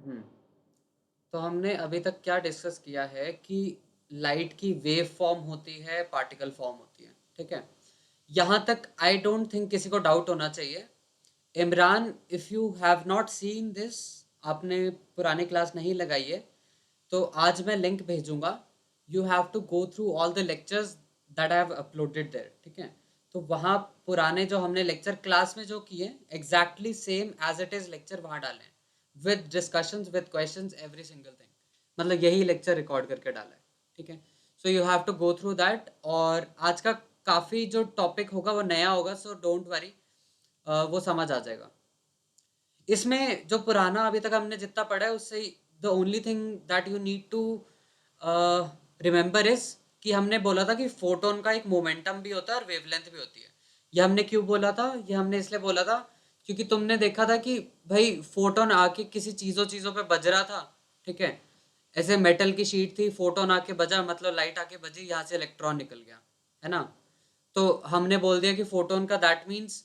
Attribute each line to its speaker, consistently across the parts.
Speaker 1: हम्म तो हमने अभी तक क्या डिस्कस किया है कि लाइट की वेव फॉर्म होती है, पार्टिकल फॉर्म होती है। ठीक है, यहाँ तक आई डोंट थिंक किसी को डाउट होना चाहिए। Imran, if you have not seen this, आपने पुरानी क्लास नहीं लगाई है, तो आज मैं लिंक भेजूंगा। You have to go through all the lectures that I have uploaded there. ठीक है, तो वहाँ पुराने जो हमने लेक्चर क्लास में जो किए exactly same as it is lecture वहाँ डाले हैं, with discussions with questions every single thing. मतलब यही लेक्चर रिकॉर्ड करके डाला है। ठीक है, so you have to go through that. और आज का काफ़ी जो टॉपिक होगा वो नया होगा, सो डोंट वरी, वो समझ आ जाएगा। इसमें जो पुराना अभी तक हमने जितना पढ़ा है उससे the only thing that you need to remember is कि हमने बोला था कि फोटोन का एक मोमेंटम भी होता है और वेवलेंथ भी होती है। ये हमने क्यों बोला था? ये हमने इसलिए बोला था क्योंकि तुमने देखा था कि भाई फोटोन आके किसी चीज़ों चीज़ों पे बज रहा था। ठीक है, ऐसे मेटल की शीट थी, फोटोन आके बजा मतलब लाइट आके बजी, यहाँ से इलेक्ट्रॉन निकल गया, है ना। तो हमने बोल दिया कि फोटोन का दैट मीन्स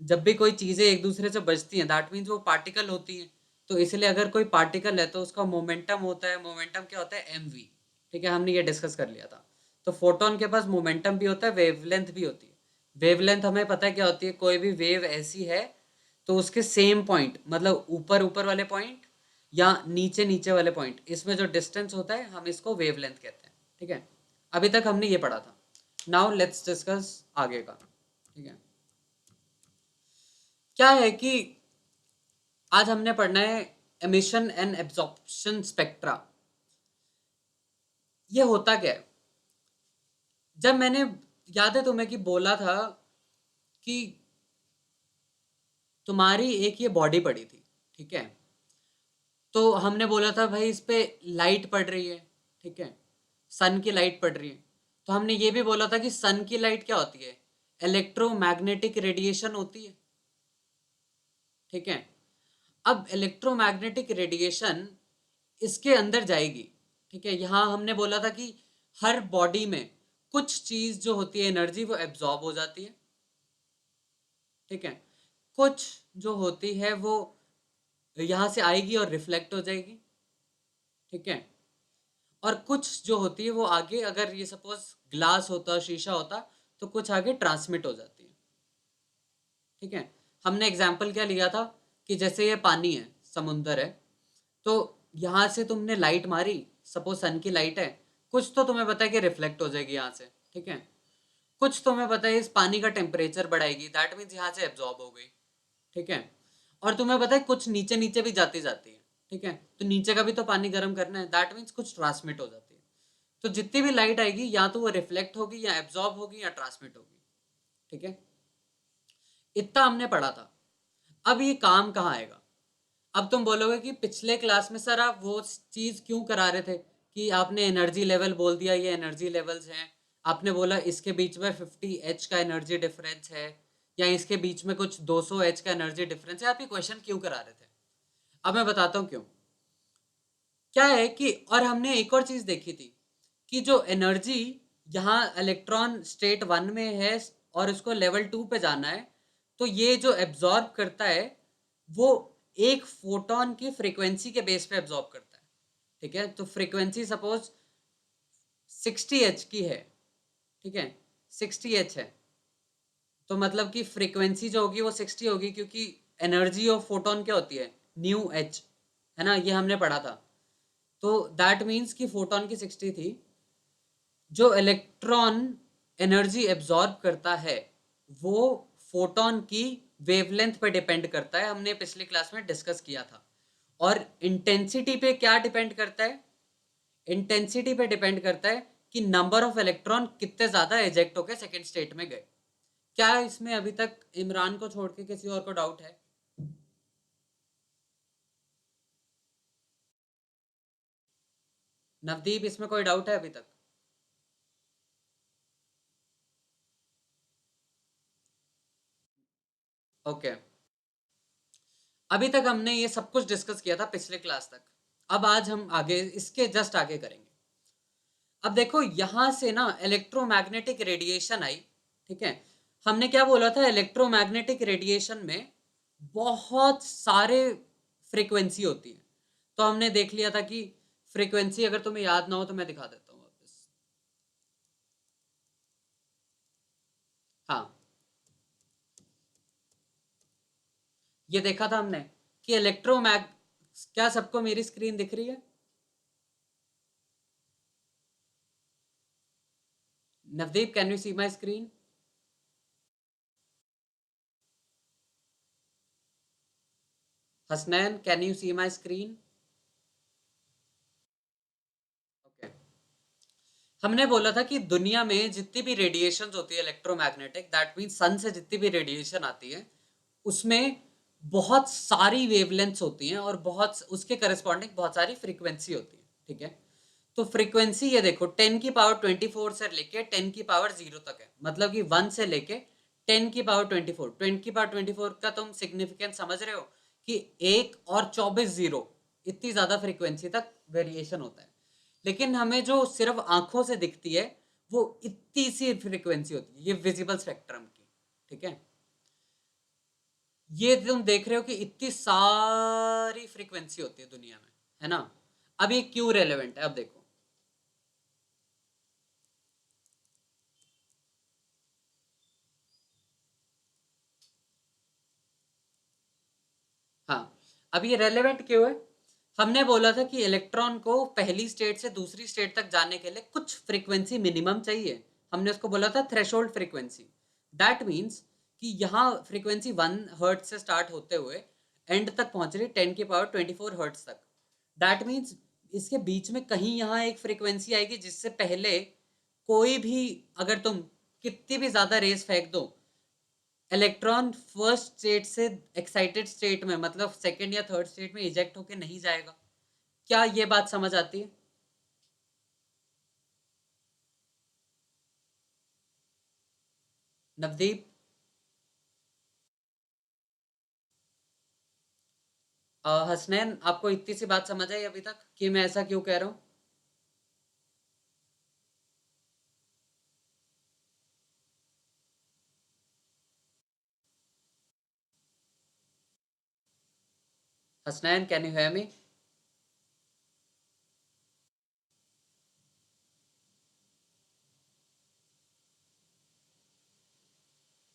Speaker 1: जब भी कोई चीजें एक दूसरे से बजती हैं दैट मीन्स वो पार्टिकल होती हैं। तो इसलिए अगर कोई पार्टिकल है तो उसका मोमेंटम होता है। मोमेंटम क्या होता है? mv। ठीक है, हमने ये डिस्कस कर लिया था। तो फोटोन के पास मोमेंटम भी होता है, वेवलेंथ भी होती है। वेवलेंथ हमें पता है क्या होती है। कोई भी वेव ऐसी है तो उसके सेम पॉइंट, मतलब ऊपर ऊपर वाले पॉइंट या नीचे नीचे वाले पॉइंट, इसमें जो डिस्टेंस होता है हम इसको वेवलेंथ कहते हैं। ठीक है, अभी तक हमने ये पढ़ा था। नाउ लेट्स डिस्कस आगे का। ठीक है, क्या है कि आज हमने पढ़ना है एमिशन एंड एब्जॉर्प्शन स्पेक्ट्रा। ये होता क्या है? जब मैंने, याद है तुम्हें कि बोला था कि तुम्हारी एक ये बॉडी पड़ी थी। ठीक है, तो हमने बोला था भाई इस पे लाइट पड़ रही है। ठीक है, सन की लाइट पड़ रही है। तो हमने ये भी बोला था कि सन की लाइट क्या होती है? इलेक्ट्रोमैग्नेटिक रेडिएशन होती है। ठीक है, अब इलेक्ट्रोमैग्नेटिक रेडिएशन इसके अंदर जाएगी। ठीक है, यहाँ हमने बोला था कि हर बॉडी में कुछ चीज जो होती है एनर्जी वो एब्जॉर्ब हो जाती है। ठीक है, कुछ जो होती है वो यहाँ से आएगी और रिफ्लेक्ट हो जाएगी। ठीक है, और कुछ जो होती है वो आगे, अगर ये सपोज ग्लास होता, शीशा होता, तो कुछ आगे ट्रांसमिट हो जाती है। ठीक है, हमने एग्जाम्पल क्या लिया था कि जैसे ये पानी है, समुंदर है, तो यहाँ से तुमने लाइट मारी, सपोज सन की लाइट है, कुछ तो तुम्हें पता है कि रिफ्लेक्ट हो जाएगी यहाँ से। ठीक है, कुछ तुम्हें पता है इस पानी का टेम्परेचर बढ़ाएगी, दैट मीन्स यहाँ से एब्जॉर्ब हो गई। ठीक है, और तुम्हें पता है कुछ नीचे नीचे भी जाती जाती है। ठीक है, तो नीचे का भी तो पानी गर्म करना है, दैट मीन्स कुछ ट्रांसमिट हो जाती है। तो जितनी भी लाइट आएगी या तो वो रिफ्लेक्ट होगी या एब्जॉर्ब होगी या ट्रांसमिट होगी। ठीक है, इतना हमने पढ़ा था। अब ये काम कहाँ आएगा? अब तुम बोलोगे कि पिछले क्लास में सर आप वो चीज क्यों करा रहे थे कि आपने एनर्जी लेवल बोल दिया, ये एनर्जी लेवल्स हैं, आपने बोला इसके बीच में 50 H का एनर्जी डिफरेंस है या इसके बीच में कुछ 200 H का एनर्जी डिफरेंस है, आप ये क्वेश्चन क्यों करा रहे थे? अब मैं बताता हूँ क्यों। क्या है कि, और हमने एक और चीज देखी थी कि जो एनर्जी यहाँ इलेक्ट्रॉन स्टेट 1 में है और उसको लेवल 2 पे जाना है, तो ये जो एब्जॉर्ब करता है वो एक फोटोन की फ्रीक्वेंसी के बेस पे एब्जॉर्ब करता है। ठीक है, तो फ्रीक्वेंसी सपोज 60 H की है। ठीक है, 60 H है, तो मतलब कि फ्रीक्वेंसी जो होगी वो 60 होगी, क्योंकि एनर्जी ऑफ फोटोन क्या होती है? न्यू एच, है ना, ये हमने पढ़ा था। तो दैट मीन्स कि फोटोन की 60 थी। जो इलेक्ट्रॉन एनर्जी एब्जॉर्ब करता है वो फोटोन की वेवलेंथ पे डिपेंड करता है, हमने पिछली क्लास में डिस्कस किया था। और इंटेंसिटी पे क्या डिपेंड करता है? इंटेंसिटी पे डिपेंड करता है कि नंबर ऑफ इलेक्ट्रॉन कितने ज्यादा एजेक्ट होकर सेकेंड स्टेट में गए। क्या इसमें अभी तक इमरान को छोड़ के किसी और को डाउट है? नवदीप, इसमें कोई डाउट है अभी तक? ओके, अभी तक हमने ये सब कुछ डिस्कस किया था पिछले क्लास तक। अब आज हम आगे इसके जस्ट आगे करेंगे। अब देखो यहां से ना इलेक्ट्रोमैग्नेटिक रेडिएशन आई। ठीक है, हमने क्या बोला था? इलेक्ट्रोमैग्नेटिक रेडिएशन में बहुत सारे फ्रीक्वेंसी होती है। तो हमने देख लिया था कि फ्रीक्वेंसी अगर तुम्हें याद ना हो तो मैं दिखा देता हूँ वापस। हाँ, ये देखा था हमने कि इलेक्ट्रोमैग, क्या सबको मेरी स्क्रीन दिख रही है? Navdeep, can you see my screen? Hasnain, can you see my screen? Okay. हमने बोला था कि दुनिया में जितनी भी रेडिएशन होती है इलेक्ट्रोमैग्नेटिक, दैट मीन सन से जितनी भी रेडिएशन आती है उसमें बहुत सारी वेवलेंथ्स होती हैं और बहुत उसके करस्पॉन्डिंग बहुत सारी फ्रीक्वेंसी होती है, ठीक है? तो फ्रीक्वेंसी ये देखो 10 की पावर 24 से लेके 10 की पावर 0 तक है, मतलब कि 1 से लेके 10 की पावर 24, 10 की पावर 24 का तुम सिग्निफिकेंस समझ रहे हो कि 1 और 24 जीरो, इतनी ज्यादा फ्रीक्वेंसी तक वेरिएशन होता है। लेकिन हमें जो सिर्फ आंखों से दिखती है वो इतनी सी फ्रीक्वेंसी होती है, ये विजिबल स्पेक्ट्रम की, ठीक है? ये तुम देख रहे हो कि इतनी सारी फ्रीक्वेंसी होती है दुनिया में, है ना? अब ये क्यों रेलेवेंट है, अब देखो। हाँ, अब ये रेलेवेंट क्यों है? हमने बोला था कि इलेक्ट्रॉन को पहली स्टेट से दूसरी स्टेट तक जाने के लिए कुछ फ्रीक्वेंसी मिनिमम चाहिए। हमने उसको बोला था थ्रेशोल्ड फ्रीक्वेंसी। दैट मीन्स कि यहाँ फ्रीक्वेंसी 1 हर्ट्ज से स्टार्ट होते हुए एंड तक पहुंच रही 10 की पावर 24 हर्ट्ज तक। दैट मीन्स इसके बीच में कहीं यहाँ एक फ्रीक्वेंसी आएगी जिससे पहले कोई भी, अगर तुम कितनी भी ज्यादा रेस फेंक दो, इलेक्ट्रॉन फर्स्ट स्टेट से एक्साइटेड स्टेट में, मतलब सेकंड या थर्ड स्टेट में इजेक्ट होके नहीं जाएगा। क्या ये बात समझ आती है? नवदीप, हसनैन, आपको इतनी सी बात समझ आई अभी तक कि मैं ऐसा क्यों कह रहा हूँ? हसनैन, कैन यू हेयर मी?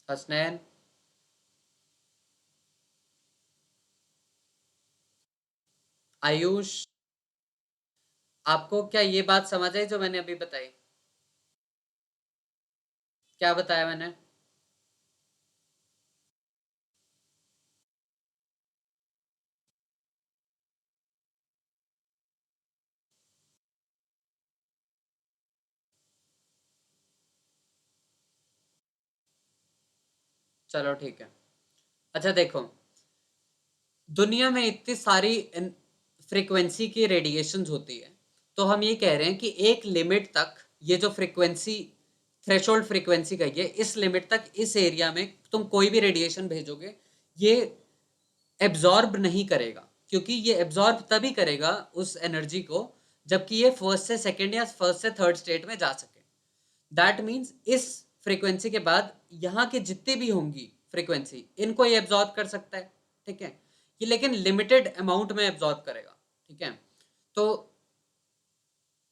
Speaker 1: हसनैन, आयुष, आपको क्या ये बात समझ आई जो मैंने अभी बताई? क्या बताया मैंने? चलो ठीक है। अच्छा देखो, दुनिया में इतनी सारी फ्रीक्वेंसी की रेडिएशंस होती है, तो हम ये कह रहे हैं कि एक लिमिट तक ये जो फ्रीक्वेंसी, थ्रेशोल्ड फ्रीक्वेंसी कही है, इस लिमिट तक इस एरिया में तुम कोई भी रेडिएशन भेजोगे ये एब्जॉर्ब नहीं करेगा, क्योंकि ये एब्जॉर्ब तभी करेगा उस एनर्जी को जबकि ये फर्स्ट से सेकेंड या फर्स्ट से थर्ड स्टेट में जा सके। दैट मीन्स इस फ्रीक्वेंसी के बाद यहाँ के जितने भी होंगी फ्रीक्वेंसी, इनको ये एब्जॉर्ब कर सकता है, ठीक है? ये लेकिन लिमिटेड अमाउंट में एब्जॉर्ब करेगा, ठीक है? तो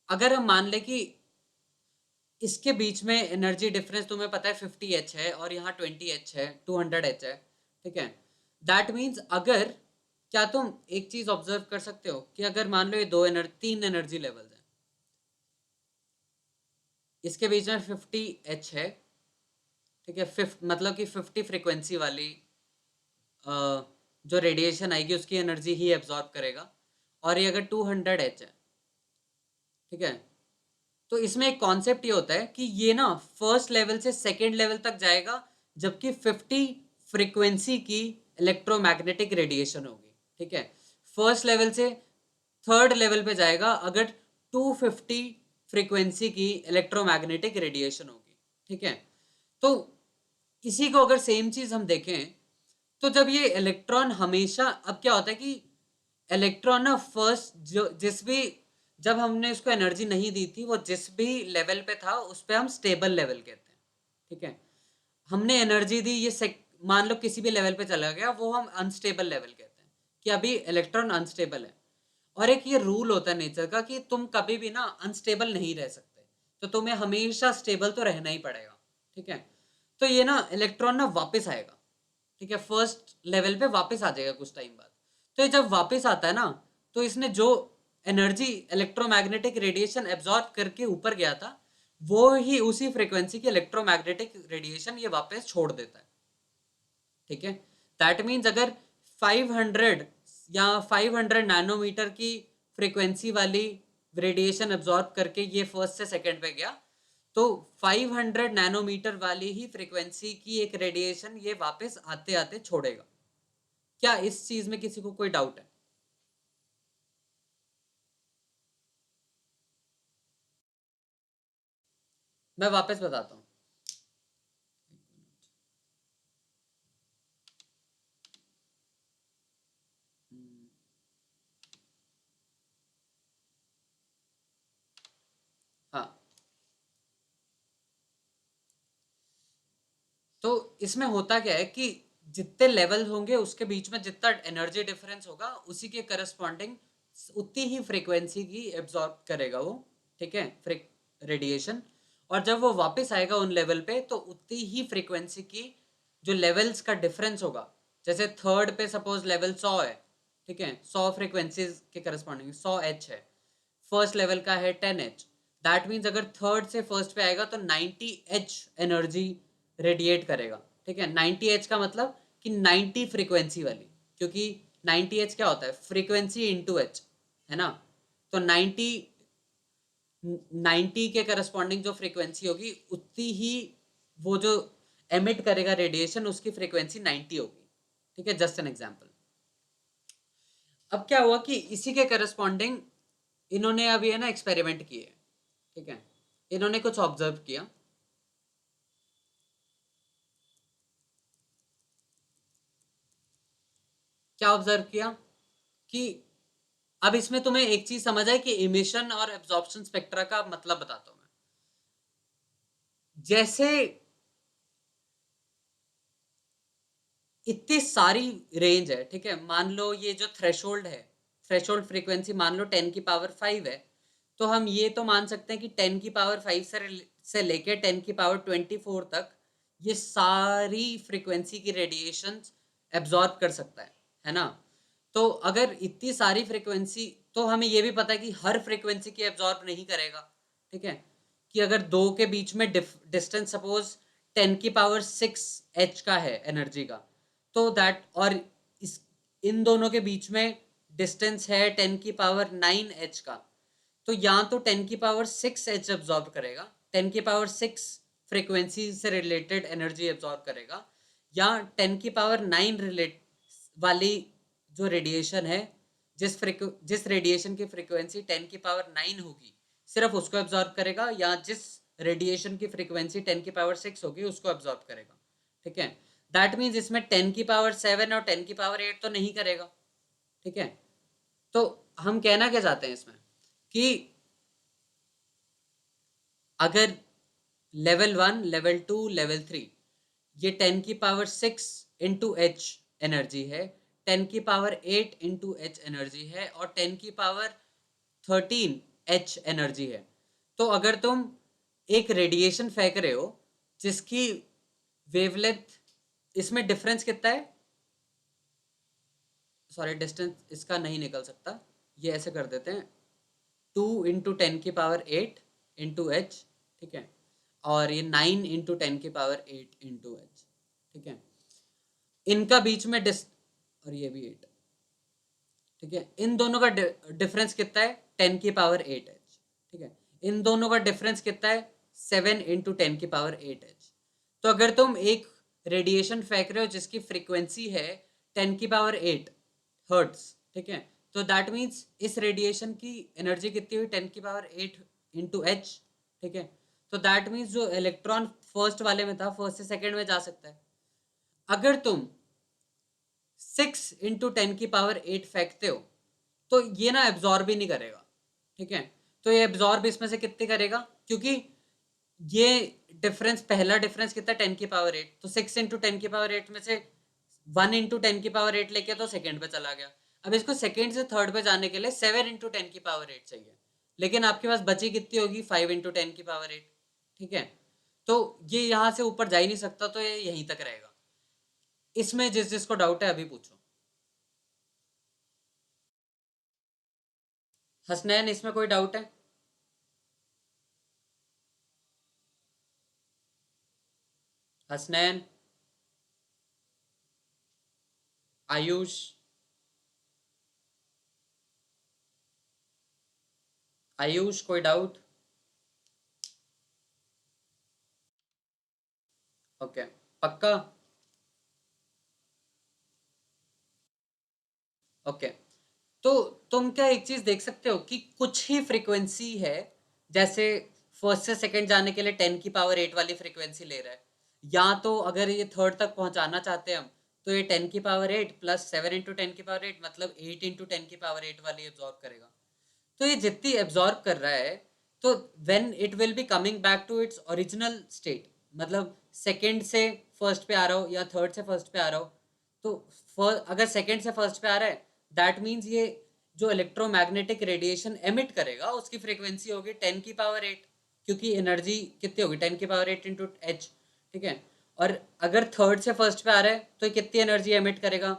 Speaker 1: अगर हम मान ले कि इसके बीच में एनर्जी डिफरेंस तुम्हें पता है 50 H है और यहाँ 20 H है, 200 H है, ठीक है? दैट मीन्स अगर, क्या तुम एक चीज ऑब्जर्व कर सकते हो कि अगर मान लो ये तीन एनर्जी लेवल्स हैं, इसके बीच में 50 H है, ठीक है? फिफ्थ मतलब कि 50 फ्रीक्वेंसी वाली जो रेडिएशन आएगी उसकी एनर्जी ही एब्जॉर्ब करेगा, और ये अगर 200 H है, ठीक है? तो इसमें एक कॉन्सेप्ट ये होता है कि ये ना फर्स्ट लेवल से सेकेंड लेवल तक जाएगा जबकि 50 फ्रीक्वेंसी की इलेक्ट्रोमैग्नेटिक रेडिएशन होगी, ठीक है? फर्स्ट लेवल से थर्ड लेवल पे जाएगा अगर 250 फ्रीक्वेंसी की इलेक्ट्रोमैग्नेटिक रेडिएशन होगी, ठीक है? तो इसी को अगर सेम चीज हम देखें तो जब ये इलेक्ट्रॉन हमेशा, अब क्या होता है कि इलेक्ट्रॉन ना फर्स्ट जो जिस भी, जब हमने उसको एनर्जी नहीं दी थी वो जिस भी लेवल पे था उस पे हम स्टेबल लेवल कहते हैं, ठीक है? हमने एनर्जी दी, ये मान लो किसी भी लेवल पे चला गया, वो हम अनस्टेबल लेवल कहते हैं कि अभी इलेक्ट्रॉन अनस्टेबल है। और एक ये रूल होता है नेचर का कि तुम कभी भी ना अनस्टेबल नहीं रह सकते, तो तुम्हें हमेशा स्टेबल तो रहना ही पड़ेगा, ठीक है। तो ये ना इलेक्ट्रॉन ना वापस आएगा, ठीक है, फर्स्ट लेवल पे वापस आ जाएगा कुछ टाइम बाद। तो ये जब वापस आता है ना, तो इसने जो एनर्जी इलेक्ट्रोमैग्नेटिक रेडिएशन एब्जॉर्ब करके ऊपर गया था, वो ही उसी फ्रीक्वेंसी की इलेक्ट्रोमैग्नेटिक रेडिएशन ये वापस छोड़ देता है, ठीक है। दैट मीन्स अगर 500 या 500 नैनोमीटर की फ्रीक्वेंसी वाली रेडिएशन एब्जॉर्ब करके ये फर्स्ट से सेकंड पे गया, तो 500 नैनोमीटर वाली ही फ्रीक्वेंसी की एक रेडिएशन ये वापस आते आते छोड़ेगा। क्या इस चीज में किसी को कोई डाउट है? मैं वापस बताता हूँ। हाँ, तो इसमें होता क्या है कि जितने लेवल होंगे उसके बीच में जितना एनर्जी डिफरेंस होगा उसी के करस्पॉन्डिंग उतनी ही फ्रीक्वेंसी की एब्जॉर्ब करेगा वो, ठीक है, रेडिएशन। और जब वो वापस आएगा उन लेवल पे तो उतनी ही फ्रीक्वेंसी की जो लेवल्स का डिफरेंस होगा, जैसे थर्ड पे सपोज लेवल 100 है, ठीक है, 100 फ्रीक्वेंसीज के करस्पॉन्डिंग 100 एच है, फर्स्ट लेवल का है 10 एच। दैट मीन्स अगर थर्ड से फर्स्ट पे आएगा तो 90 एच एनर्जी रेडिएट करेगा, ठीक है। 90 एच का मतलब कि 90 फ्रीक्वेंसी वाली, क्योंकि 90 एच क्या होता है, फ्रीक्वेंसी इंटू एच, है ना। तो 90 के करस्पॉन्डिंग जो फ्रीक्वेंसी होगी उतनी ही वो जो एमिट करेगा रेडिएशन उसकी फ्रीक्वेंसी 90 होगी, ठीक है, जस्ट एन एग्जांपल। अब क्या हुआ कि इसी के करस्पॉन्डिंग इन्होंने अभी है ना एक्सपेरिमेंट किए, ठीक है, इन्होंने कुछ ऑब्जर्व किया। क्या ऑब्जर्व किया कि अब इसमें तुम्हें एक चीज समझ आए कि इमिशन और एब्जॉर्प्शन स्पेक्ट्रा का मतलब बताता हूं मैं। जैसे इतनी सारी रेंज है, ठीक है, मान लो ये जो थ्रेशोल्ड है, थ्रेशोल्ड फ्रीक्वेंसी मान लो 10⁵ है, तो हम ये तो मान सकते हैं कि 10⁵ से लेके 10⁴ तक ये सारी फ्रीक्वेंसी की रेडिएशन एब्जॉर्ब कर सकता है ना। तो अगर इतनी सारी फ्रीक्वेंसी, तो हमें ये भी पता है कि हर फ्रीक्वेंसी की एब्जॉर्ब नहीं करेगा, ठीक है, कि अगर दो के बीच में डिस्टेंस सपोज 10⁶ का है एनर्जी का, तो दैट और इस इन दोनों के बीच में डिस्टेंस है 10⁹ का, तो या तो 10⁶ एब्जॉर्ब करेगा, 10⁶ फ्रीक्वेंसी से रिलेटेड एनर्जी एब्जॉर्ब करेगा, या 10⁹ रिलेट वाली जो रेडिएशन है, जिस रेडिएशन की फ्रीक्वेंसी 10⁹ होगी सिर्फ उसको एब्जॉर्ब करेगा, या जिस रेडिएशन की फ्रीक्वेंसी 10⁶ होगी उसको एब्जॉर्ब करेगा, ठीक है। दैट मीन्स इसमें 10�7 और 10�8 तो नहीं करेगा, ठीक है। तो हम कहना क्या चाहते हैं इसमें कि अगर लेवल 1, लेवल 2, लेवल 3 ये 10⁶ इंटू एच एनर्जी है, 10⁸ इंटू एच एनर्जी है, और 10⁻13 एच एनर्जी है। तो अगर तुम एक रेडिएशन फेंक रहे हो जिसकी वेवलेंथ, इसमें डिफरेंस कितना है, सॉरी डिस्टेंस इसका नहीं निकल सकता, ये ऐसे कर देते हैं, 2 × 10⁸ इंटू एच, ठीक है, और ये 9 × 10⁸ इंटू एच, ठीक है। इनका बीच में और ये भी 8, ठीक है, इन दोनों का डिफरेंस कितना है, 10⁸ एच, ठीक है। इन दोनों का डिफरेंस कितना है, 7 × 10⁸ एच। तो अगर तुम एक रेडिएशन फेंक रहे हो जिसकी फ्रीक्वेंसी है 10⁸ हर्ट्स, ठीक है, तो दैट मीन्स इस रेडिएशन की एनर्जी कितनी हुई, 10⁸ इंटू एच, ठीक है। तो दैट मीन्स जो इलेक्ट्रॉन फर्स्ट वाले में था फर्स्ट से सेकेंड में जा सकता है। अगर तुम 6 × 10⁸ फेंकते हो तो ये ना एब्जॉर्ब ही नहीं करेगा, ठीक है। तो ये एब्जॉर्ब इसमें से कितने करेगा, क्योंकि ये डिफरेंस, पहला डिफरेंस कितना 10⁸, तो 6 × 10⁸ में से 1 × 10⁸ लेके तो सेकेंड पे चला गया। अब इसको सेकेंड से थर्ड पे जाने के लिए 7 × 10⁸ चाहिए, लेकिन आपके पास बची कितनी होगी? 5 × 10⁸, ठीक है। तो ये यहाँ से ऊपर जा ही नहीं सकता, तो ये यहीं तक रहेगा। इसमें जिस जिसको डाउट है अभी पूछो। हसनैन, इसमें कोई डाउट है? हसनैन, आयुष, आयुष कोई डाउट? ओके, पक्का? ओके, तो तुम क्या एक चीज देख सकते हो कि कुछ ही फ्रीक्वेंसी है, जैसे फर्स्ट से सेकंड जाने के लिए 10⁸ वाली फ्रीक्वेंसी ले रहा है, या तो अगर ये थर्ड तक पहुंचाना चाहते हैं हम, तो ये 10⁸ प्लस 7 × 10⁸, मतलब 8 × 10⁸ वाली एब्जॉर्ब करेगा। तो ये जितनी एब्जॉर्ब कर रहा है, तो when it will be coming back to its original state, मतलब सेकंड से फर्स्ट पे आ रहा हो या थर्ड से फर्स्ट पे आ रहा हो, तो अगर सेकंड से फर्स्ट पे आ रहा है, दैट मीन्स ये जो इलेक्ट्रोमैग्नेटिक रेडिएशन एमिट करेगा उसकी फ्रीक्वेंसी होगी 10⁸, क्योंकि एनर्जी कितनी होगी? 10⁸ × H, ठीक है। और अगर थर्ड से फर्स्ट पे आ रहा है तो कितनी एनर्जी एमिट करेगा?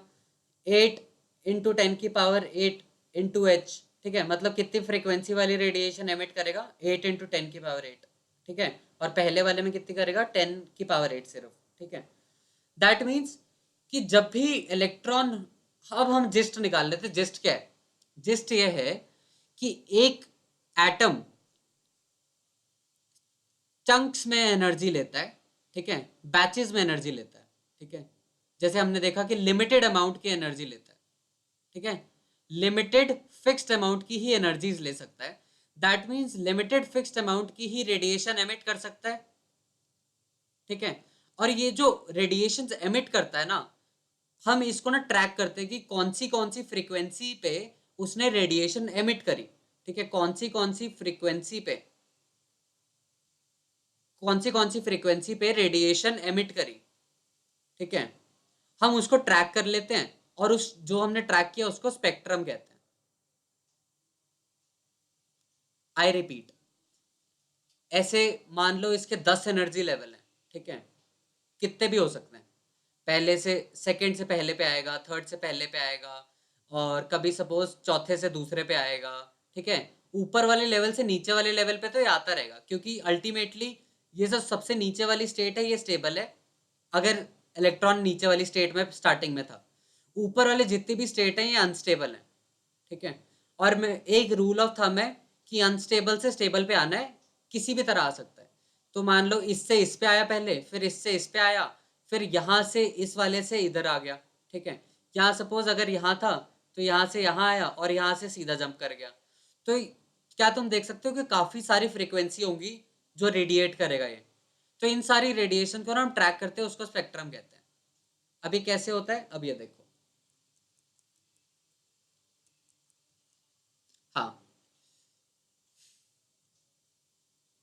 Speaker 1: 8 × 10⁸ ठीक है, मतलब कितनी फ्रीक्वेंसी वाली रेडिएशन एमिट करेगा? 8 × 10⁸, ठीक है। और पहले वाले में कितनी करेगा? 10⁸ सिर्फ, ठीक है। दैट मीन्स कि जब भी इलेक्ट्रॉन, अब हम जिस्ट निकाल लेते। जिस्ट क्या है? जिस्ट ये है कि एक एटम चंक्स में एनर्जी लेता है, ठीक है, बैचेस में एनर्जी लेता है, ठीक है। जैसे हमने देखा कि लिमिटेड अमाउंट की एनर्जी लेता है, ठीक है, लिमिटेड फिक्स्ड अमाउंट की ही एनर्जीज ले सकता है। That means limited fixed amount की ही रेडिएशन एमिट कर सकता है, ठीक है। और ये जो रेडिएशन एमिट करता है ना, हम इसको ना ट्रैक करते हैं कि कौन सी फ्रीक्वेंसी पे उसने रेडिएशन एमिट करी, ठीक है, कौन सी फ्रीक्वेंसी पे, कौन सी फ्रीक्वेंसी पे रेडिएशन एमिट करी, ठीक है। हम उसको ट्रैक कर लेते हैं, और उस जो हमने ट्रैक किया उसको स्पेक्ट्रम कहते हैं। आई रिपीट, ऐसे मान लो इसके 10 एनर्जी लेवल हैं, ठीक है, कितने भी हो सकते हैं। पहले से सेकंड से पहले पे आएगा, थर्ड से पहले पे आएगा, और कभी सपोज चौथे से दूसरे पे आएगा, ठीक है। ऊपर वाले लेवल से नीचे वाले लेवल पे तो ये आता रहेगा, क्योंकि अल्टीमेटली ये जो सबसे नीचे वाली स्टेट है ये स्टेबल है, अगर इलेक्ट्रॉन नीचे वाली स्टेट में स्टार्टिंग में था। ऊपर वाले जितनी भी स्टेट हैं ये अनस्टेबल है, ठीक है। और मैं एक रूल ऑफ थंब है कि अनस्टेबल से स्टेबल पे आना है, किसी भी तरह आ सकता है। तो मान लो इससे इस पे आया पहले, फिर इससे इस पे आया, फिर यहाँ से इस वाले से इधर आ गया, ठीक है। यहाँ सपोज अगर यहाँ था तो यहाँ से यहाँ आया और यहाँ से सीधा जंप कर गया। तो क्या तुम देख सकते हो कि काफ़ी सारी फ्रीक्वेंसी होंगी जो रेडिएट करेगा ये। तो इन सारी रेडिएशन को ना हम ट्रैक करते हैं, उसको स्पेक्ट्रम कहते हैं। अभी कैसे होता है, अब ये देखो। हाँ,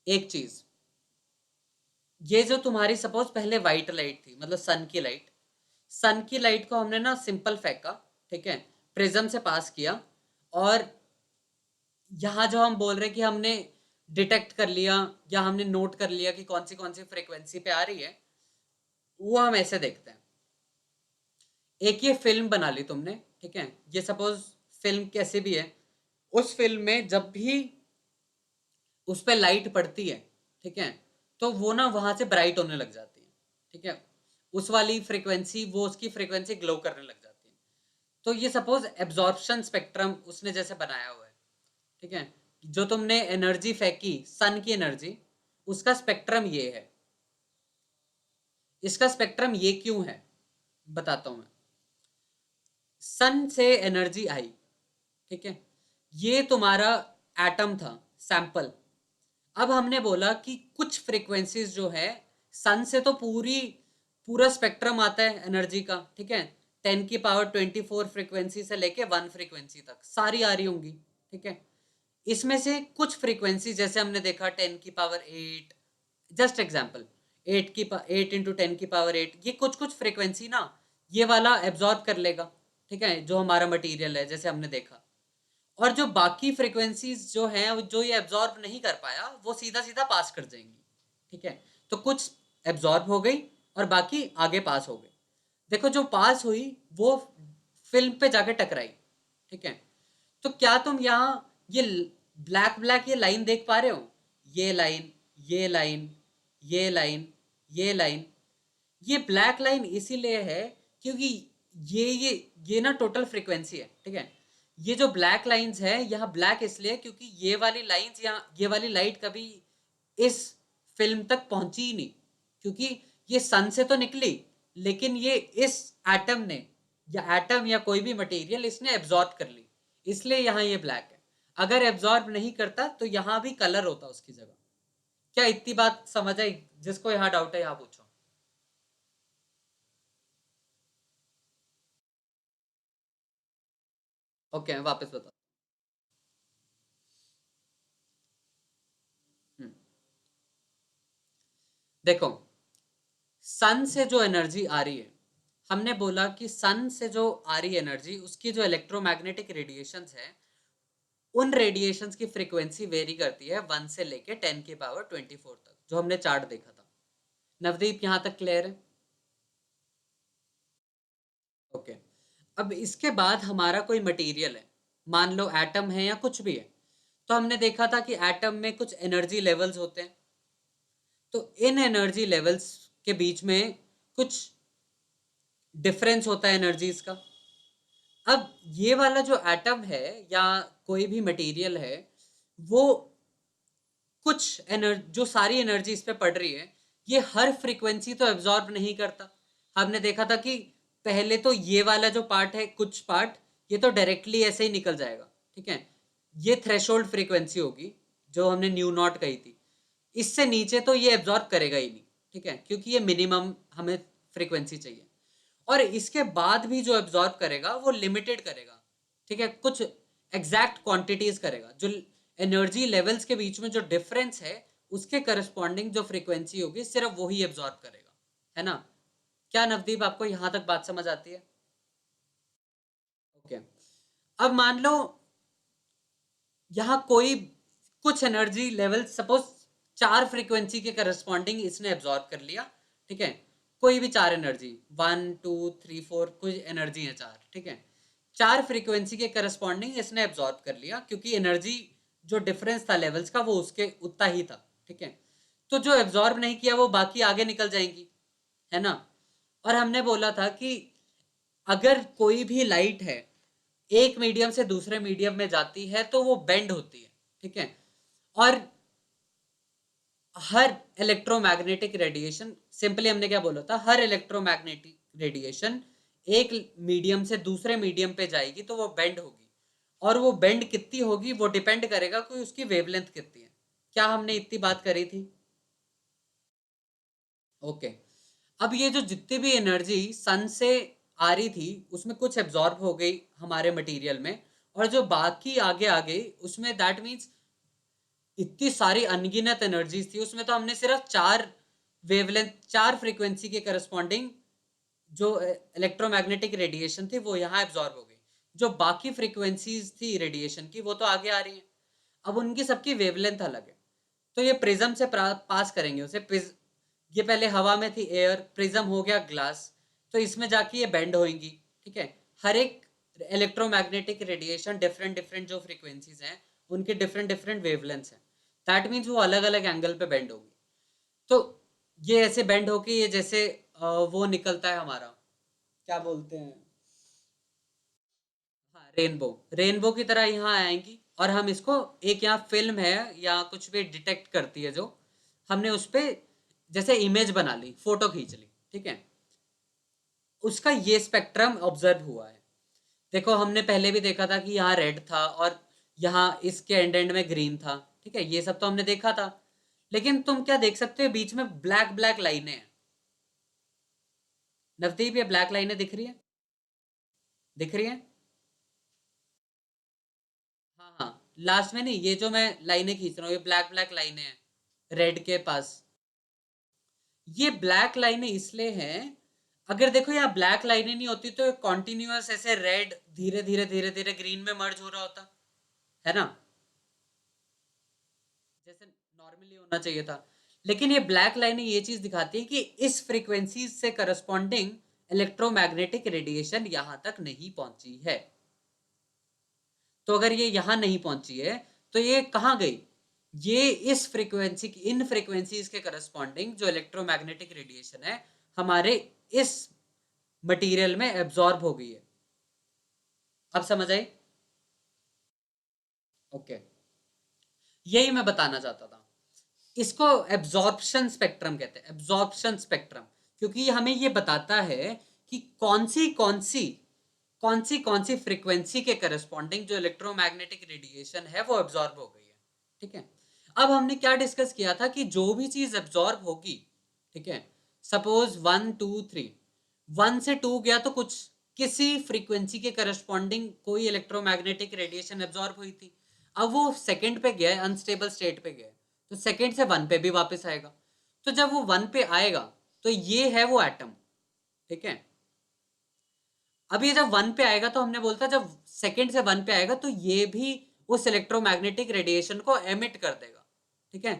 Speaker 1: एक चीज, ये जो तुम्हारी सपोज पहले व्हाइट लाइट थी, मतलब सन की लाइट, सन की लाइट को हमने ना सिंपल फेंका, ठीक है, प्रिज्म से पास किया, और यहाँ जो हम बोल रहे हैं कि हमने डिटेक्ट कर लिया या हमने नोट कर लिया कि कौन सी फ्रीक्वेंसी पे आ रही है, वो हम ऐसे देखते हैं। एक ये फिल्म बना ली तुमने, ठीक है, ये सपोज फिल्म कैसे भी है, उस फिल्म में जब भी उस पर लाइट पड़ती है, ठीक है, तो वो ना वहां से ब्राइट होने लग जाती है, ठीक है, उस वाली फ्रीक्वेंसी, वो उसकी फ्रीक्वेंसी ग्लो करने लग जाती है। तो ये सपोज एब्जॉर्प्शन स्पेक्ट्रम उसने जैसे बनाया हुआ है, ठीक है। जो तुमने एनर्जी फेंकी, सन की एनर्जी, उसका स्पेक्ट्रम ये है। इसका स्पेक्ट्रम ये क्यों है बताता हूं मैं। सन से एनर्जी आई, ठीक है, ये तुम्हारा एटम था, सैंपल। अब हमने बोला कि कुछ फ्रीक्वेंसीज जो है, सन से तो पूरा स्पेक्ट्रम आता है एनर्जी का, ठीक है, 10⁻24 फ्रीक्वेंसी से लेके 1 फ्रीक्वेंसी तक सारी आ रही होंगी, ठीक है। इसमें से कुछ फ्रीक्वेंसी जैसे हमने देखा 10⁸, जस्ट एग्जाम्पल, 8 × 10⁸, ये कुछ कुछ फ्रीक्वेंसी ना ये वाला एब्जॉर्ब कर लेगा, ठीक है, जो हमारा मटेरियल है जैसे हमने देखा। और जो बाकी फ्रीक्वेंसीज जो हैं जो ये एब्जॉर्ब नहीं कर पाया वो सीधा सीधा पास कर जाएंगी। ठीक है, तो कुछ एब्जॉर्ब हो गई और बाकी आगे पास हो गई। देखो जो पास हुई वो फिल्म पे जाके टकराई। ठीक है, तो क्या तुम यहाँ ये ब्लैक ब्लैक ये लाइन देख पा रहे हो? ये लाइन, ये लाइन, ये लाइन, ये लाइन। ये ब्लैक लाइन इसीलिए है क्योंकि ये ये ना टोटल फ्रीक्वेंसी है। ठीक है, ये जो ब्लैक लाइंस है यहाँ ब्लैक इसलिए क्योंकि ये वाली लाइंस यहाँ ये वाली लाइट कभी इस फिल्म तक पहुंची ही नहीं, क्योंकि ये सन से तो निकली लेकिन ये इस एटम ने या एटम या कोई भी मटेरियल इसने एब्जॉर्ब कर ली, इसलिए यहाँ ये ब्लैक है। अगर एब्जॉर्ब नहीं करता तो यहाँ भी कलर होता उसकी जगह। क्या इतनी बात समझ आई? जिसको यहाँ डाउट है यहाँ पूछो। ओके, वापस बताओ। हम्म, देखो सन से जो एनर्जी आ रही है, हमने बोला कि सन से जो आ रही एनर्जी उसकी जो इलेक्ट्रोमैग्नेटिक रेडिएशंस है उन रेडिएशंस की फ्रीक्वेंसी वेरी करती है 1 से लेके 10⁻24 तक, जो हमने चार्ट देखा था। नवदीप यहां तक क्लियर है? ओके, अब इसके बाद हमारा कोई मटेरियल है, मान लो एटम है या कुछ भी है, तो हमने देखा था कि एटम में कुछ एनर्जी लेवल्स होते हैं। तो इन एनर्जी लेवल्स के बीच में कुछ डिफरेंस होता है एनर्जीज का। अब ये वाला जो एटम है या कोई भी मटेरियल है वो कुछ एनर्जी जो सारी एनर्जी इस पे पड़ रही है ये हर फ्रीक्वेंसी तो एब्जॉर्ब नहीं करता। हमने देखा था कि पहले तो ये वाला जो पार्ट है कुछ पार्ट ये तो डायरेक्टली ऐसे ही निकल जाएगा। ठीक है, ये थ्रेशोल्ड फ्रीक्वेंसी होगी जो हमने न्यू नॉट कही थी, इससे नीचे तो ये एब्जॉर्ब करेगा ही नहीं। ठीक है, क्योंकि ये मिनिमम हमें फ्रीक्वेंसी चाहिए। और इसके बाद भी जो एब्जॉर्ब करेगा वो लिमिटेड करेगा। ठीक है, कुछ एग्जैक्ट क्वांटिटीज करेगा, जो एनर्जी लेवल्स के बीच में जो डिफरेंस है उसके करस्पॉन्डिंग जो फ्रीक्वेंसी होगी सिर्फ वही एब्जॉर्ब करेगा। है ना? क्या नवदीप आपको यहां तक बात समझ आती है? ओके, अब मान लो यहाँ कोई कुछ एनर्जी लेवल सपोज 4 फ्रीक्वेंसी के करस्पॉन्डिंग इसने एब्जॉर्ब कर लिया। ठीक है, कोई भी 4 एनर्जी 1 2 3 4 कुछ एनर्जी है 4। ठीक है, 4 फ्रीक्वेंसी के करस्पॉन्डिंग इसने एब्जॉर्ब कर लिया क्योंकि एनर्जी जो डिफरेंस था लेवल्स का वो उसके उतना ही था। ठीक है, तो जो एब्जॉर्ब नहीं किया वो बाकी आगे निकल जाएंगी। है ना? और हमने बोला था कि अगर कोई भी लाइट है एक मीडियम से दूसरे मीडियम में जाती है तो वो बेंड होती है। ठीक है, और हर इलेक्ट्रोमैग्नेटिक रेडिएशन, सिंपली हमने क्या बोला था, हर इलेक्ट्रोमैग्नेटिक रेडिएशन एक मीडियम से दूसरे मीडियम पे जाएगी तो वो बेंड होगी। और वो बेंड कितनी होगी वो डिपेंड करेगा कि उसकी वेवलेंथ कितनी है। क्या हमने इतनी बात करी थी? ओके, अब ये जो जितनी भी एनर्जी सन से आ रही थी उसमें कुछ एब्जॉर्ब हो गई हमारे मटेरियल में, और जो बाकी आगे आ गई उसमें दैट मीन्स इतनी सारी अनगिनत एनर्जीज थी उसमें, तो हमने सिर्फ 4 वेवलेंथ 4 फ्रीक्वेंसी के करस्पॉन्डिंग जो इलेक्ट्रोमैग्नेटिक रेडिएशन थी वो यहाँ एब्जॉर्ब हो गई। जो बाकी फ्रीक्वेंसीज थी रेडिएशन की वो तो आगे आ रही हैं, अब उनकी सबकी वेवलेंथ अलग है। तो ये प्रिज्म से पास करेंगे उसे ये पहले हवा में थी एयर, प्रिज्म हो गया ग्लास, तो इसमें जाके ये बेंड होंगी। ठीक है, हर एक इलेक्ट्रोमैग्नेटिक रेडिएशन डिफरेंट डिफरेंट जो फ्रीक्वेंसीज हैं उनके डिफरेंट डिफरेंट वेवलेंथ्स हैं। दैट मीन्स वो अलग अलग एंगल पे बेंड होगी। तो ये ऐसे बेंड होके ये जैसे वो निकलता है हमारा, क्या बोलते हैं, हाँ रेनबो, रेनबो की तरह यहाँ आएंगी। और हम इसको एक यहाँ फिल्म है या कुछ भी डिटेक्ट करती है जो हमने उस पे जैसे इमेज बना ली, फोटो खींच ली। ठीक है, उसका ये स्पेक्ट्रम ऑब्जर्व हुआ है। देखो हमने पहले भी देखा था कि यहाँ रेड था और यहाँ इसके एंड एंड में ग्रीन था। ठीक है, ये सब तो हमने देखा था, लेकिन तुम क्या देख सकते हो बीच में ब्लैक ब्लैक लाइनें हैं? नवदीप ये ब्लैक लाइनें दिख रही है? दिख रही है? हाँ हाँ, लास्ट में नहीं, ये जो मैं लाइनें खींच रहा हूँ ये ब्लैक ब्लैक लाइनें हैं रेड के पास। ये ब्लैक लाइनें इसलिए हैं अगर देखो यहाँ ब्लैक लाइनें नहीं होती तो कॉन्टिन्यूअस ऐसे रेड धीरे धीरे धीरे धीरे ग्रीन में मर्ज हो रहा होता, है ना, जैसे नॉर्मली होना चाहिए था। लेकिन ये ब्लैक लाइनें ये चीज दिखाती है कि इस फ्रीक्वेंसी से करस्पॉन्डिंग इलेक्ट्रोमैग्नेटिक रेडिएशन यहां तक नहीं पहुंची है। तो अगर ये यहां नहीं पहुंची है तो ये कहां गई, ये इस फ्रीक्वेंसी की, इन फ्रीक्वेंसीज के करस्पॉन्डिंग जो इलेक्ट्रोमैग्नेटिक रेडिएशन है हमारे इस मटेरियल में एब्जॉर्ब हो गई है। अब समझ आई? ओके, यही मैं बताना चाहता था। इसको एब्जॉर्प्शन स्पेक्ट्रम कहते हैं, एब्जॉर्प्शन स्पेक्ट्रम, क्योंकि ये हमें ये बताता है कि कौन सी फ्रीक्वेंसी के करस्पॉन्डिंग जो इलेक्ट्रोमैग्नेटिक रेडिएशन है वो एब्जॉर्ब हो गई है। ठीक है, अब हमने क्या डिस्कस किया था कि जो भी चीज एब्जॉर्ब होगी, ठीक है, सपोज 1 2 3, 1 से 2 गया तो कुछ किसी फ्रीक्वेंसी के करस्पॉन्डिंग कोई इलेक्ट्रोमैग्नेटिक रेडिएशन एब्जॉर्ब हुई थी। अब वो सेकंड पे गया है, अनस्टेबल स्टेट पे गया है, तो सेकंड से 1 पे भी वापस आएगा। तो जब वो 1 पे आएगा तो ये है वो एटम, ठीक है। अब ये जब 1 पे आएगा तो हमने बोलता जब सेकंड से 1 पे आएगा तो ये भी उस इलेक्ट्रोमैग्नेटिक रेडिएशन को एमिट कर देगा, ठीक है।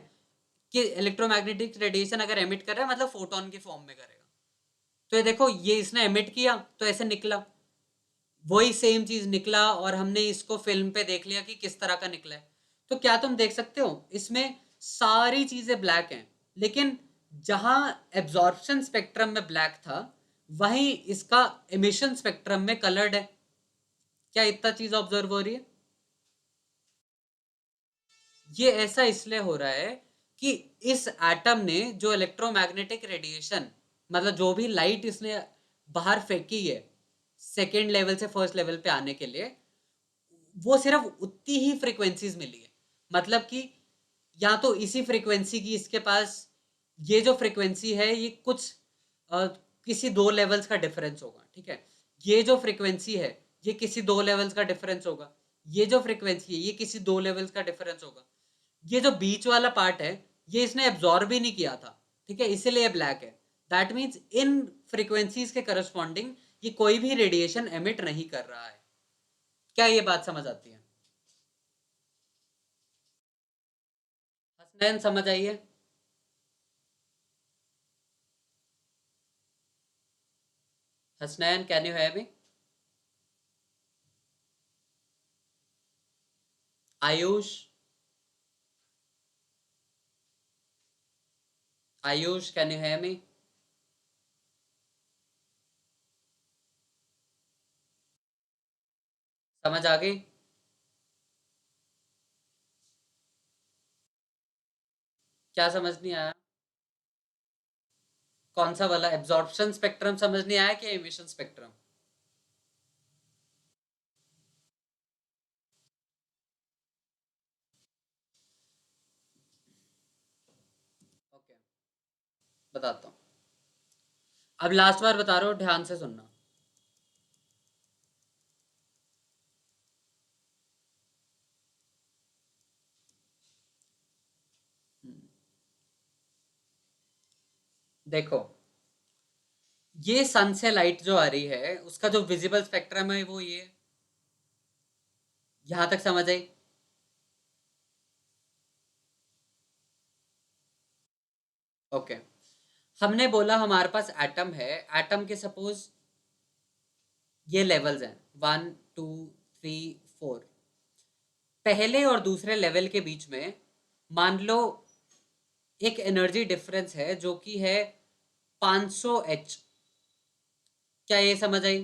Speaker 1: कि इलेक्ट्रोमैग्नेटिक रेडिएशन अगर एमिट कर रहा है मतलब फोटोन की फॉर्म में करेगा। तो ये देखो, ये इसने एमिट किया तो ऐसे निकला, वही सेम चीज निकला, और हमने इसको फिल्म पे देख लिया कि किस तरह का निकला है। तो क्या तुम देख सकते हो इसमें सारी चीजें ब्लैक हैं, लेकिन जहां एब्जॉर्प्शन स्पेक्ट्रम में ब्लैक था वहीं इसका एमिशन स्पेक्ट्रम में कलर्ड है। क्या इतना चीज ऑब्जर्व हो रही है? ये ऐसा इसलिए हो रहा है कि इस एटम ने जो इलेक्ट्रोमैग्नेटिक रेडिएशन, मतलब जो भी लाइट इसने बाहर फेंकी है सेकेंड लेवल से फर्स्ट लेवल पे आने के लिए, वो सिर्फ उतनी ही फ्रीक्वेंसीज मिली है। मतलब कि या तो इसी फ्रीक्वेंसी की इसके पास, ये जो फ्रीक्वेंसी है ये कुछ किसी दो लेवल्स का डिफरेंस होगा, ठीक है। ये जो फ्रीक्वेंसी है ये किसी दो लेवल्स का डिफरेंस होगा, ये जो फ्रीक्वेंसी है ये किसी दो लेवल्स का डिफरेंस होगा। ये जो बीच वाला पार्ट है ये इसने एब्जॉर्ब ही नहीं किया था, ठीक है, इसीलिए ब्लैक है। दैट मीन्स इन फ्रीक्वेंसीज के करस्पॉन्डिंग ये कोई भी रेडिएशन एमिट नहीं कर रहा है। क्या ये बात समझ आती है? हसनैन समझ आई है? Hasnain, can you have me? Ayush, Ayush, can you have me? समझ आ गई? क्या समझ नहीं आया? कौन सा वाला एब्जॉर्प्शन स्पेक्ट्रम समझ नहीं आया कि एमिशन स्पेक्ट्रम? ओके, बताता हूँ। अब लास्ट बार बता रहा हूँ, ध्यान से सुनना। देखो, ये सन से लाइट जो आ रही है उसका जो विजिबल स्पेक्ट्रम है वो ये, यहां तक समझ आई? ओके, हमने बोला हमारे पास एटम है, एटम के सपोज ये लेवल्स हैं 1 2 3 4। पहले और दूसरे लेवल के बीच में मान लो एक एनर्जी डिफरेंस है जो कि है 500 H। क्या ये समझ आई?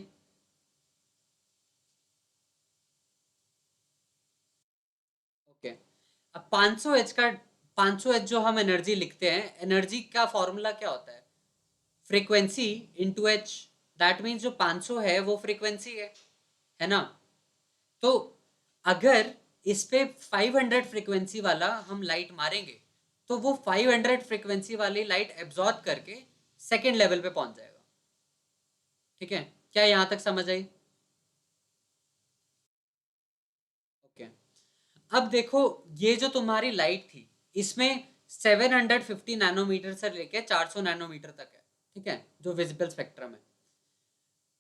Speaker 1: ओके, अब 500 H का, 500 H जो हम एनर्जी लिखते हैं, एनर्जी का फॉर्मूला क्या होता है? Frequency into H. That means जो 500 है वो फ्रीक्वेंसी है ना। तो अगर इस पे 500 फ्रीक्वेंसी वाला हम लाइट मारेंगे तो वो 500 फ्रीक्वेंसी वाली लाइट एब्जॉर्ब करके सेकेंड लेवल पे पहुंच जाएगा, ठीक है। क्या यहां तक समझ आई? ओके, अब देखो, ये जो तुम्हारी लाइट थी इसमें 750 नैनोमीटर से लेके 400 नैनोमीटर तक है, ठीक है, जो विजिबल स्पेक्ट्रम है।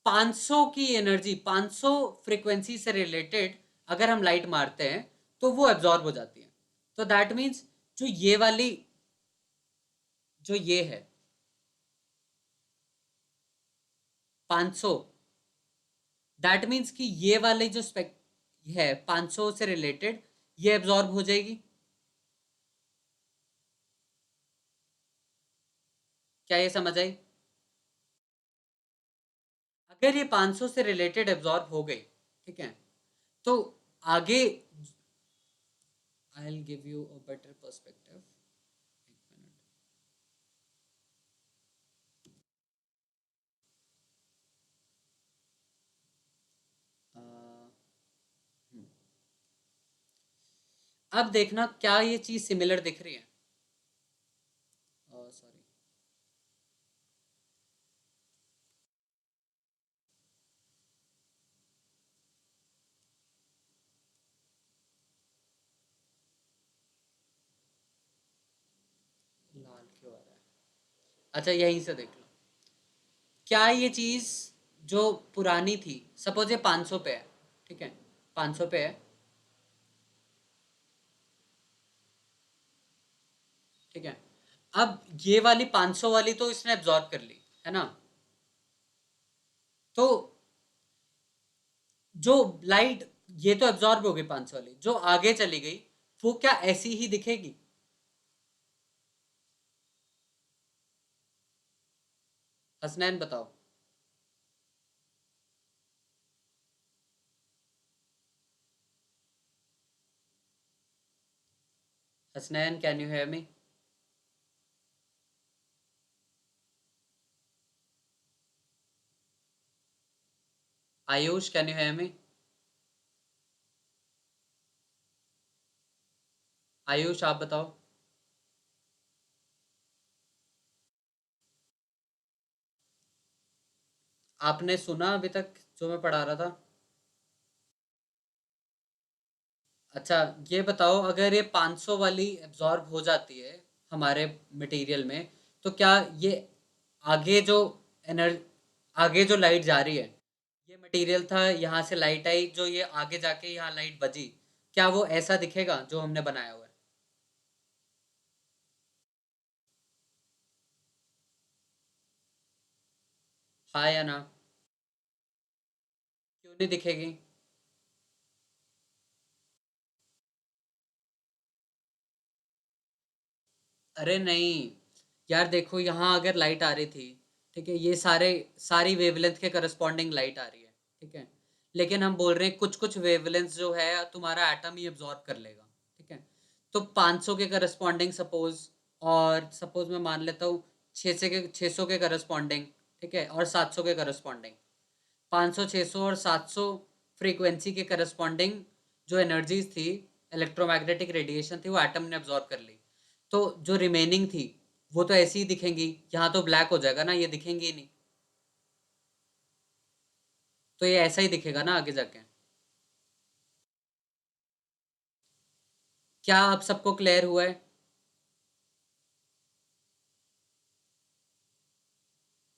Speaker 1: 500 की एनर्जी, 500 फ्रीक्वेंसी से रिलेटेड अगर हम लाइट मारते हैं तो वो एब्जॉर्ब हो जाती है। तो दैट मीन्स जो ये वाली, जो ये है 500, दैट मीन्स कि ये वाली जो स्पेक है 500 से रिलेटेड, ये एब्जॉर्ब हो जाएगी। क्या ये समझ आई? अगर ये 500 से रिलेटेड एब्जॉर्ब हो गई, ठीक है, तो आगे I will give you a better perspective. एक मिनट। अब देखना क्या ये चीज सिमिलर दिख रही है। सॉरी, लाल क्यों आ रहा है? अच्छा, यहीं से देख लो। क्या ये चीज जो पुरानी थी, सपोज ये 500 पे है, ठीक है, 500 पे है, ठीक है। अब ये वाली 500 वाली तो इसने एब्जॉर्ब कर ली, है ना? तो जो लाइट, ये तो एब्जॉर्ब हो गई 500 वाली, जो आगे चली गई वो क्या ऐसी ही दिखेगी? हसनैन बताओ। Hasnain, can you hear me? Ayush, can you hear मी? आयुष, आप बताओ। आपने सुना अभी तक जो मैं पढ़ा रहा था? अच्छा, ये बताओ, अगर ये 500 वाली एब्जॉर्ब हो जाती है हमारे मटेरियल में, तो क्या ये आगे जो एनर्जी, आगे जो लाइट जा रही है, ये मटेरियल था, यहाँ से लाइट आई, जो ये आगे जाके यहाँ लाइट बजी, क्या वो ऐसा दिखेगा जो हमने बनाया हुआ है? हाँ या ना? क्यों नहीं दिखेगी? अरे नहीं यार, देखो यहाँ अगर लाइट आ रही थी, ठीक है, ये सारी वेवलेंथ के करस्पॉन्डिंग लाइट आ रही है, ठीक है, लेकिन हम बोल रहे हैं कुछ कुछ वेवलेंथ जो है तुम्हारा एटम ही एब्जॉर्ब कर लेगा, ठीक है। तो 500 के करस्पॉन्डिंग सपोज, और सपोज मैं मान लेता हूँ 600 के करस्पॉन्डिंग, ठीक है, और 700 के करस्पॉन्डिंग, 500, 600 और 700 फ्रीक्वेंसी के करस्पॉन्डिंग जो एनर्जीज थी, इलेक्ट्रोमैग्नेटिक रेडिएशन थी, वो एटम ने अब्जॉर्ब कर ली। तो जो रिमेनिंग थी वो तो ऐसी ही दिखेंगी, यहाँ तो ब्लैक हो जाएगा ना, ये दिखेंगी ही नहीं। तो ये ऐसा ही दिखेगा ना आगे जाके। क्या आप सबको क्लियर हुआ है?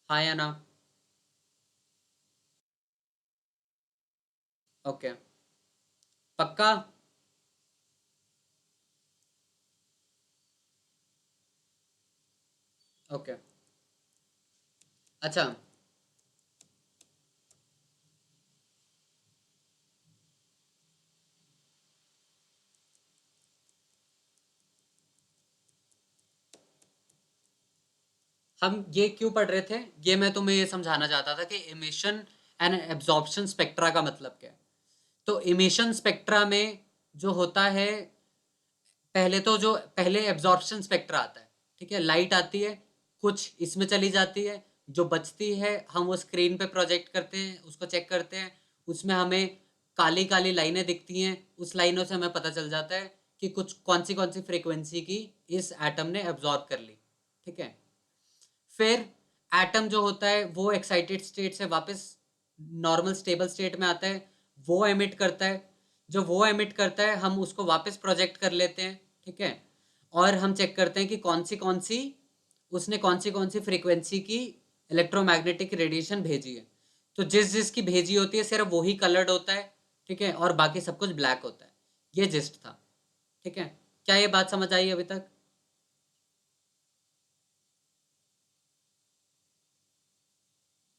Speaker 1: हाँ या ना? ओके, पक्का? ओके। अच्छा, हम ये क्यों पढ़ रहे थे, ये मैं तुम्हें ये समझाना चाहता था कि इमिशन एंड एब्जॉर्प्शन स्पेक्ट्रा का मतलब क्या है। तो इमिशन स्पेक्ट्रा में जो होता है, पहले तो जो पहले एब्जॉर्प्शन स्पेक्ट्रा आता है, ठीक है, लाइट आती है, कुछ इसमें चली जाती है, जो बचती है हम वो स्क्रीन पे प्रोजेक्ट करते हैं, उसको चेक करते हैं, उसमें हमें काली काली लाइनें दिखती हैं, उस लाइनों से हमें पता चल जाता है कि कुछ कौन सी फ्रीक्वेंसी की इस एटम ने एब्जॉर्ब कर ली, ठीक है। फिर एटम जो होता है वो एक्साइटेड स्टेट से वापस नॉर्मल स्टेबल स्टेट में आता है, वो एमिट करता है, जो वो एमिट करता है हम उसको वापस प्रोजेक्ट कर लेते हैं, ठीक है, और हम चेक करते हैं कि कौन सी उसने कौन सी फ्रीक्वेंसी की इलेक्ट्रोमैग्नेटिक रेडिएशन भेजी है। तो जिस जिसकी भेजी होती है सिर्फ वही कलर्ड होता है, ठीक है, और बाकी सब कुछ ब्लैक होता है। ये जिस्ट था, ठीक है। क्या ये बात समझ आई अभी तक?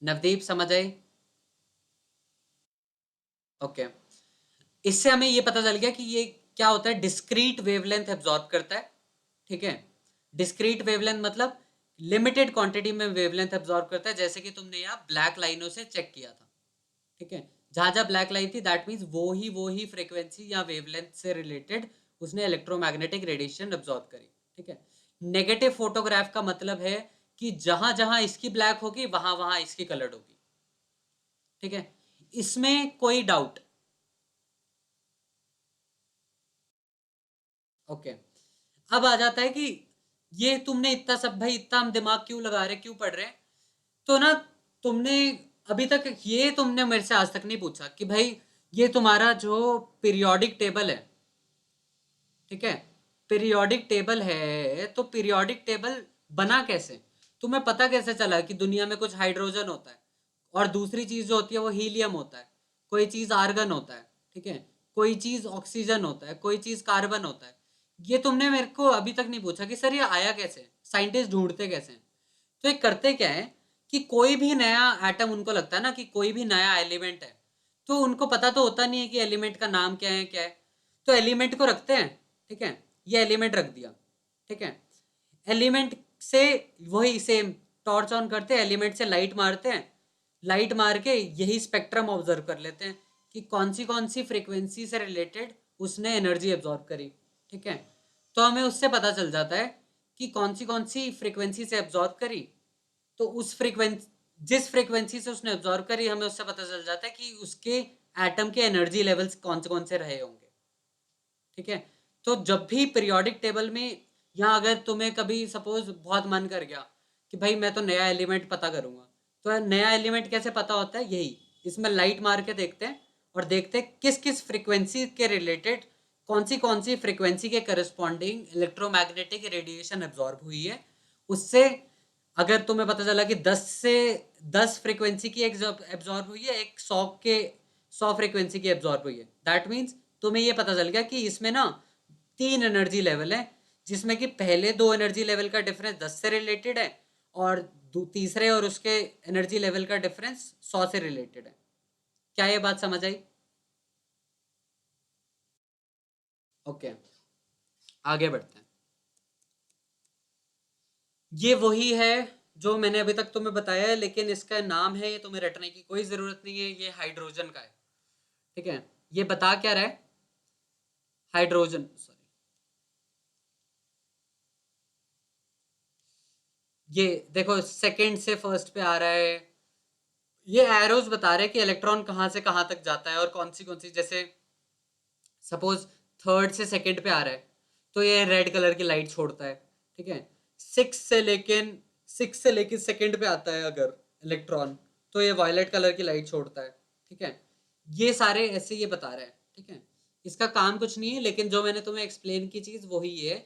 Speaker 1: नवदीप समझ आई? ओके। इससे हमें ये पता चल गया कि ये क्या होता है, डिस्क्रीट वेवलेंथ एब्जॉर्ब करता है, ठीक है। डिस्क्रीट वेवलेंथ मतलब लिमिटेड क्वांटिटी में वेवलेंथ एब्जॉर्ब करता है, जैसे कि तुमने यहाँ ब्लैक लाइनों से चेक किया था, ठीक है। जहां जहां ब्लैक लाइन थी दैट मीन्स वो ही फ्रीक्वेंसी या वेवलेंथ से रिलेटेड उसने इलेक्ट्रोमैग्नेटिक रेडिएशन एब्जॉर्ब करी, ठीक है। नेगेटिव फोटोग्राफ का मतलब है कि जहां जहां इसकी ब्लैक होगी वहां वहां इसकी कलर्ड होगी, ठीक है। इसमें कोई डाउट? ओके। अब आ जाता है कि ये तुमने इतना सब, भाई इतना हम दिमाग क्यों लगा रहे, क्यों पढ़ रहे हैं? तो ना, तुमने अभी तक ये तुमने मेरे से आज तक नहीं पूछा कि भाई ये तुम्हारा जो पीरियोडिक टेबल है, ठीक है, पीरियोडिक टेबल है, तो पीरियोडिक टेबल बना कैसे? तुम्हें पता कैसे चला कि दुनिया में कुछ हाइड्रोजन होता है और दूसरी चीज जो होती है वो हीलियम होता है, कोई चीज आर्गन होता है, ठीक है, कोई चीज ऑक्सीजन होता है, कोई चीज कार्बन होता है? ये तुमने मेरे को अभी तक नहीं पूछा कि सर ये आया कैसे, साइंटिस्ट ढूंढते कैसे हैं? तो ये करते क्या है कि कोई भी नया एटम, उनको लगता है ना कि कोई भी नया एलिमेंट है, तो उनको पता तो होता नहीं है कि एलिमेंट का नाम क्या है, क्या है। तो एलिमेंट को रखते हैं, ठीक है, ये एलिमेंट रख दिया, ठीक है। एलिमेंट से वही सेम टॉर्च ऑन करते हैं, एलिमेंट से लाइट मारते हैं, लाइट मार के यही स्पेक्ट्रम ऑब्जर्व कर लेते हैं कि कौन सी फ्रीक्वेंसी से रिलेटेड उसने एनर्जी एब्जॉर्ब करी, ठीक है। तो हमें उससे पता चल जाता है कि कौन सी फ्रीक्वेंसी से एब्जॉर्ब करी, तो उस फ्रीक्वेंसी, जिस फ्रीक्वेंसी से उसने एब्जॉर्ब करी, हमें उससे पता चल जाता है कि उसके एटम के एनर्जी लेवल्स कौन से रहे होंगे, ठीक है। तो जब भी पीरियोडिक टेबल में, यहाँ अगर तुम्हें कभी सपोज बहुत मन कर गया कि भाई मैं तो नया एलिमेंट पता करूंगा, तो नया एलिमेंट कैसे पता होता है? यही, इसमें लाइट मार के देखते हैं और देखते हैं किस किस फ्रीक्वेंसी के रिलेटेड कौन सी फ्रीक्वेंसी के करस्पॉन्डिंग इलेक्ट्रोमैग्नेटिक रेडिएशन एब्जॉर्ब हुई है। उससे अगर तुम्हें पता चला कि 10 फ्रीक्वेंसी की एक एब्जॉर्ब हुई है, एक 100 फ्रीक्वेंसी की एब्जॉर्ब हुई है, दैट मीन्स तुम्हें ये पता चल गया कि इसमें ना 3 एनर्जी लेवल है, जिसमें कि पहले 2 एनर्जी लेवल का डिफरेंस 10 से रिलेटेड है और तीसरे और उसके एनर्जी लेवल का डिफरेंस 100 से रिलेटेड है। क्या ये बात समझ आई? ओके, आगे बढ़ते हैं। ये वही है जो मैंने अभी तक तुम्हें बताया है, लेकिन इसका नाम है, ये तुम्हें रटने की कोई जरूरत नहीं है, ये हाइड्रोजन का है, ठीक है। ये बता क्या रहा है? हाइड्रोजन, सॉरी, ये देखो सेकंड से फर्स्ट पे आ रहा है, ये एरोज बता रहे हैं कि इलेक्ट्रॉन कहाँ से कहाँ तक जाता है और कौन सी, जैसे सपोज थर्ड से सेकंड पे आ रहा है तो ये रेड कलर की लाइट छोड़ता है, ठीक है। सिक्स से लेकिन सिक्स से लेकिन सेकंड पे आता है अगर इलेक्ट्रॉन, तो ये वायलेट कलर की लाइट छोड़ता है, ठीक है। ये सारे ऐसे ये बता रहे हैं, ठीक है। इसका काम कुछ नहीं है, लेकिन जो मैंने तुम्हें एक्सप्लेन की चीज वही है।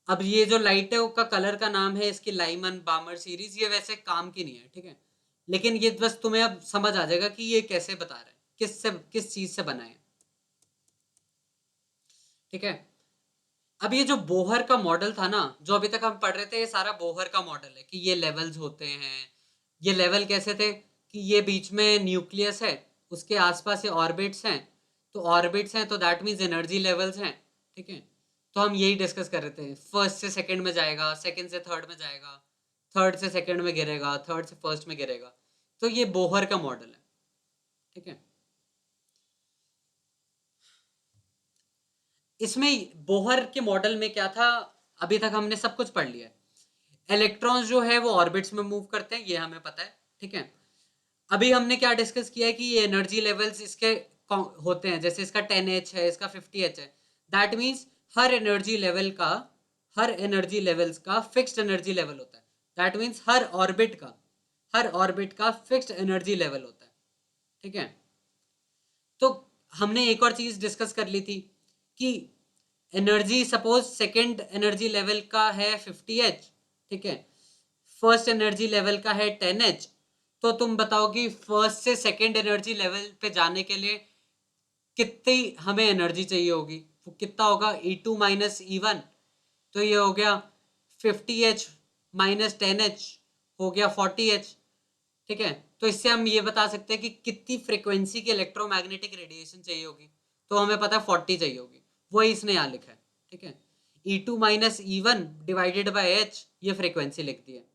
Speaker 1: अब ये जो लाइट है उसका कलर का नाम है इसकी लाइमन बामर सीरीज, ये वैसे काम की नहीं है, ठीक है। लेकिन ये बस तुम्हें अब समझ आ जाएगा कि ये कैसे बता रहे हैं, किस चीज से बना है, ठीक है। अब ये जो बोहर का मॉडल था ना, जो अभी तक हम पढ़ रहे थे, ये सारा बोहर का मॉडल है कि ये लेवल्स होते हैं। ये लेवल कैसे थे कि ये बीच में न्यूक्लियस है, उसके आसपास ये ऑर्बिट्स हैं, तो ऑर्बिट्स हैं तो दैट मीन्स एनर्जी लेवल्स हैं, ठीक है। तो हम यही डिस्कस कर रहे थे, फर्स्ट से सेकंड में जाएगा, सेकंड से थर्ड में जाएगा, थर्ड से सेकंड में गिरेगा, थर्ड से फर्स्ट में गिरेगा। तो ये बोहर का मॉडल है, ठीक है। इसमें बोहर के मॉडल में क्या था, अभी तक हमने सब कुछ पढ़ लिया है। इलेक्ट्रॉन्स जो है वो ऑर्बिट्स में मूव करते हैं, ये हमें पता है, ठीक है। अभी हमने क्या डिस्कस किया है कि ये एनर्जी लेवल्स इसके होते हैं, जैसे इसका 10H है, इसका 50H है, that means her energy level का, हर एनर्जी लेवल्स का फिक्स्ड एनर्जी लेवल होता है, दैट मीन्स हर ऑर्बिट का फिक्स्ड एनर्जी लेवल होता है, ठीक है। तो हमने एक और चीज डिस्कस कर ली थी कि energy, suppose second energy level का है 50H, ठीक है, फर्स्ट एनर्जी लेवल का है 10H, तो तुम बताओ कि फर्स्ट से सेकेंड एनर्जी लेवल पे जाने के लिए कितनी हमें एनर्जी चाहिए होगी? वो कितना होगा? E2 माइनस E1, तो ये हो गया 50H माइनस 10H, हो गया 40H। ठीक है, तो इससे हम ये बता सकते हैं कि कितनी फ्रीक्वेंसी की इलेक्ट्रोमैग्नेटिक रेडिएशन चाहिए होगी। तो हमें पता है 40 चाहिए होगी, वही इसने यहाँ लिखा है। ठीक है, E2 minus E1 divided by H, ये फ्रीक्वेंसी लिख दी है।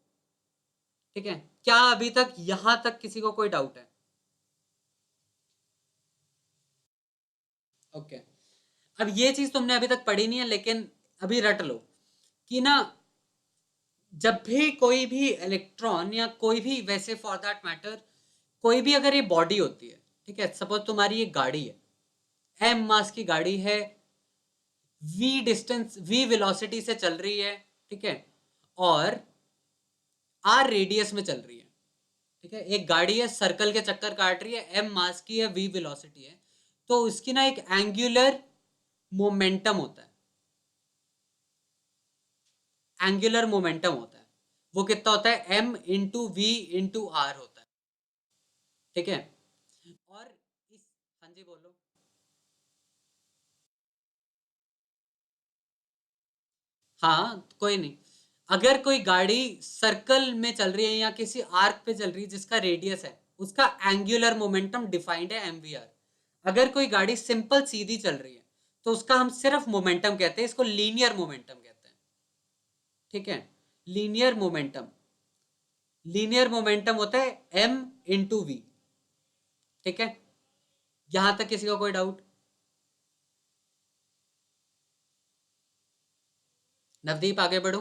Speaker 1: ठीक है, क्या अभी तक यहां तक किसी को कोई डाउट है? ओके, अब ये चीज तुमने अभी तक पढ़ी नहीं है, लेकिन अभी रट लो कि ना, जब भी कोई भी इलेक्ट्रॉन या कोई भी, वैसे फॉर दैट मैटर कोई भी अगर ये बॉडी होती है, ठीक है, सपोज तुम्हारी ये गाड़ी है, एम मास की गाड़ी है, वी डिस्टेंस, वी वेलोसिटी से चल रही है, ठीक है, और आर रेडियस में चल रही है। ठीक है, एक गाड़ी है, सर्कल के चक्कर काट रही है, एम मास की है, वी वेलोसिटी है, तो उसकी ना एक एंगुलर मोमेंटम होता है। एंगुलर मोमेंटम होता है, वो कितना होता है? M into V into R होता है। ठीक है, और इस, हाँ जी बोलो। हाँ कोई नहीं, अगर कोई गाड़ी सर्कल में चल रही है या किसी आर्क पे चल रही है जिसका रेडियस है, उसका एंगुलर मोमेंटम डिफाइंड है एमवीआर। अगर कोई गाड़ी सिंपल सीधी चल रही है तो उसका हम सिर्फ मोमेंटम कहते हैं, इसको लीनियर मोमेंटम कहते हैं। ठीक है, लीनियर मोमेंटम, लीनियर मोमेंटम होता है एम इंटू वी। ठीक है, यहां तक किसी का कोई डाउट? नवदीप आगे बढ़ो।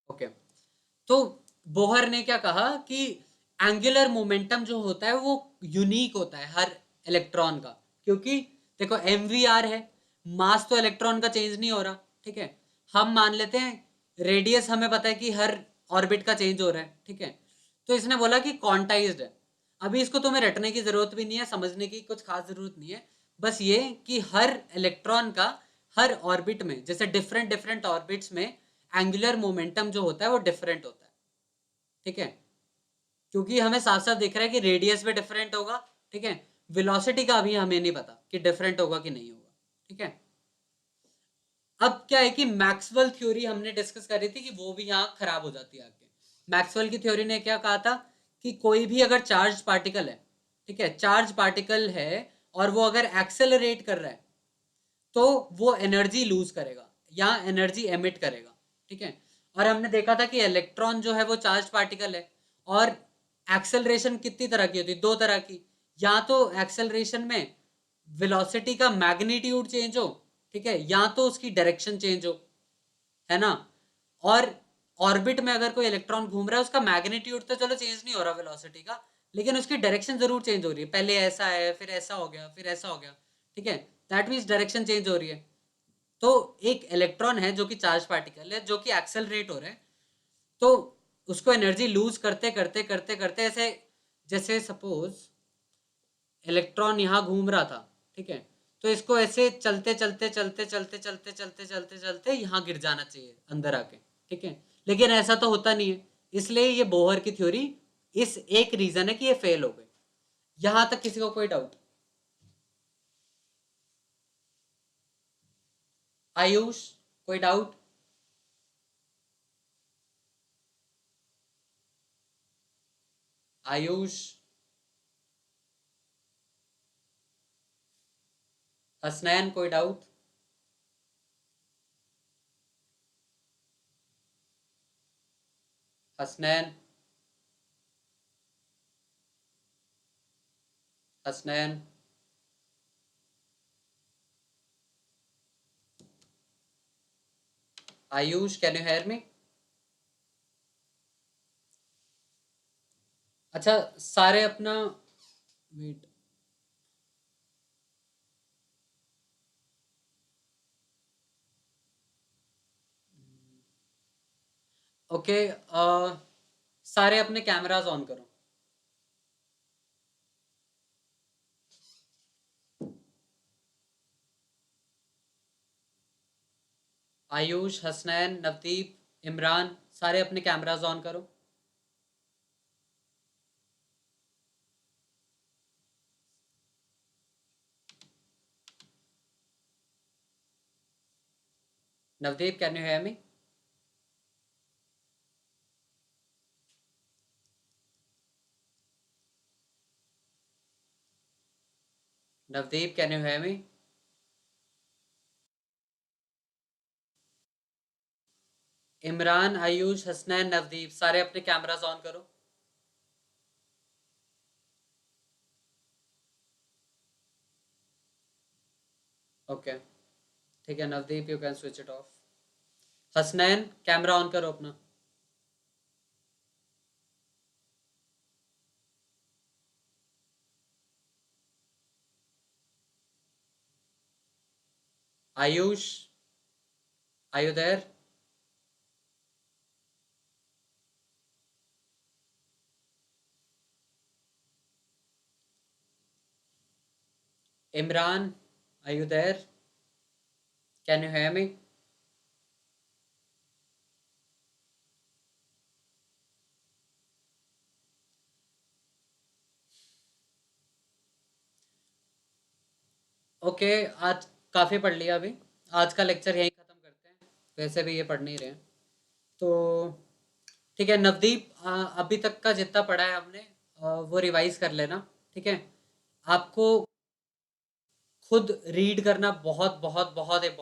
Speaker 1: ओके, तो बोहर ने क्या कहा कि एंगुलर मोमेंटम जो होता है वो यूनिक होता है हर इलेक्ट्रॉन का, क्योंकि देखो एम वी आर है, मास तो इलेक्ट्रॉन का चेंज नहीं हो रहा। ठीक है, हम मान लेते हैं रेडियस, हमें पता है कि हर ऑर्बिट का चेंज हो रहा है। ठीक है, तो इसने बोला कि क्वांटाइज्ड है। अभी इसको तुम्हें रटने की जरूरत भी नहीं है, समझने की कुछ खास जरूरत नहीं है, बस ये कि हर इलेक्ट्रॉन का हर ऑर्बिट में, जैसे डिफरेंट डिफरेंट ऑर्बिट्स में एंगुलर मोमेंटम जो होता है वो डिफरेंट होता है। ठीक है, क्योंकि हमें साफ साफ दिख रहा है कि रेडियस में डिफरेंट होगा। ठीक है, वेलोसिटी का अभी हमें नहीं पता कि डिफरेंट होगा कि नहीं होगा। ठीक है, अब क्या है कि मैक्सवेल थ्योरी हमने डिस्कस करी थी कि वो भी यहाँ खराब हो जाती है आगे। मैक्सवेल की थ्योरी ने क्या कहा था कि कोई भी अगर चार्ज पार्टिकल है, ठीक है, चार्ज पार्टिकल है, और वो अगर एक्सेलरेट कर रहा है तो वो एनर्जी लूज करेगा या एनर्जी एमिट करेगा। ठीक है, और हमने देखा था कि इलेक्ट्रॉन जो है वो चार्ज पार्टिकल है, और एक्सेलरेशन कितनी तरह की होती है? दो तरह की। या तो एक्सेलरेशन में वेलोसिटी का मैग्नीट्यूड चेंज हो, ठीक है, या तो उसकी डायरेक्शन चेंज हो, है ना। और ऑर्बिट में अगर कोई इलेक्ट्रॉन घूम रहा है, उसका मैग्नीट्यूड तो चलो चेंज नहीं हो रहा वेलोसिटी का, लेकिन उसकी डायरेक्शन जरूर चेंज हो रही है, पहले ऐसा है फिर ऐसा हो गया फिर ऐसा हो गया। ठीक है, दैट मीन्स डायरेक्शन चेंज हो रही है। तो एक इलेक्ट्रॉन है जो कि चार्ज पार्टिकल है, जो कि एक्सेलरेट हो रहा है, तो उसको एनर्जी लूज करते करते करते करते ऐसे, जैसे सपोज इलेक्ट्रॉन यहाँ घूम रहा था, ठीक है, तो इसको ऐसे चलते चलते चलते चलते चलते चलते चलते चलते यहाँ गिर जाना चाहिए अंदर आके। ठीक है, लेकिन ऐसा तो होता नहीं है, इसलिए ये बोहर की थ्योरी, इस एक रीजन है कि ये फेल हो गई। यहां तक किसी को कोई डाउट? आयुष, कोई डाउट? आयुष, हसनैन, कोई doubt? Hasnain, Hasnain, Ayush, can you hear मी? अच्छा, सारे अपना, वेट, ओके, सारे अपने कैमरास ऑन करो। आयुष, हसनैन, नवदीप, इमरान, सारे अपने कैमरास ऑन करो। Navdeep, can you hear me? Navdeep, can you hear me? Imran, Ayush, Hasnain, Navdeep, सारे अपने कैमरास ऑन करो। ओके, ठीक है Navdeep, you can switch it off. Hasnain, camera on करो अपना। Ayush, are you there? Imran, are you there? Can you hear me? Okay, आज काफ़ी पढ़ लिया अभी। आज का लेक्चर यहीं ख़त्म करते हैं, वैसे भी ये पढ़ नहीं रहे हैं। तो ठीक है नवदीप, अभी तक का जितना पढ़ा है हमने वो रिवाइज कर लेना। ठीक है, आपको खुद रीड करना बहुत बहुत बहुत इंपॉर्टेंट